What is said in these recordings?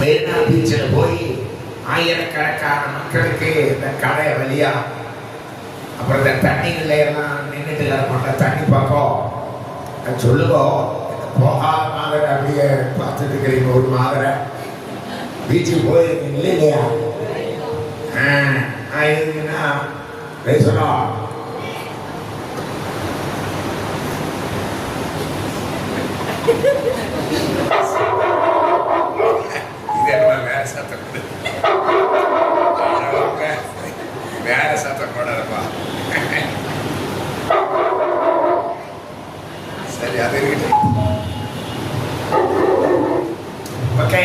மெரினா பீச்சில் போய் ஆயிரக்கணக்கான மக்களுக்கு இந்த கடை வழியா அப்புறம் இந்த தண்ணிகள் எல்லாம் நின்றுட்டு மாட்ட தண்ணி பக்கம் சொல்லுங்க. போகாத மாதிரி அப்படியே பார்த்துட்டு இருக்கிறீங்க. ஒரு மாதிரி பீச்சுக்கு போயிருக்கீங்க இல்லையா? இருக்குன்னா பேசணும். வேற சத்தம் வேற சத்தம் போடாதப்பா. சரி, அது இருக்கட்டும். ஓகே,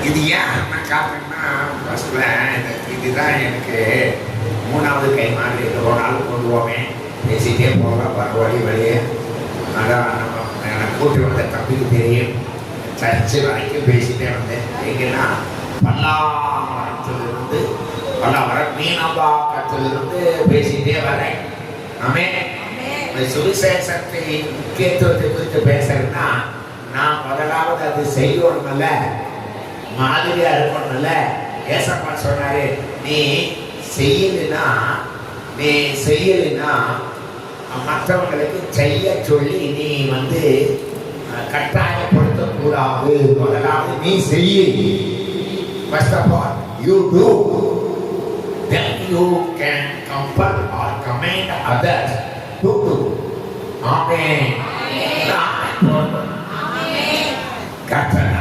இது ஏன் நான் காரணம்னா ஃபர்ஸ்ட்ல இதுதான் எனக்கு மூணாவது கை மாதிரி. ஒரு நாள் கொண்டு போவேன், பேசிட்டே போகலாம். பரவாயில்ல வெளியே அதான் எனக்கு கூட்டி வந்த தம்பிக்கு தெரியும். சர்ச்சு வரைக்கும் பேசிட்டே வந்தேன். எங்கன்னா பல்லாவரத்திலிருந்து மீனம்பாக்கத்திலிருந்து பேசிட்டே வரேன். ஆமே, சுவிசேஷத்தை முக்கியத்துவத்தை குறித்து பேசுறேன்னா நான் முதலாவது அது செய்யணும்ல, மாதிரியா இருக்கணும்ல. ஏசப்பா சொன்னாரு, நீ செய்யலைன்னா மற்றவங்களுக்கு செய்ய சொல்லி நீ கட்டாயப்படுத்த கூடாது. முதலாவது நீ செய்ய. First of all, you do. Then you can compel or command others to do. Amen. Amen. Amen.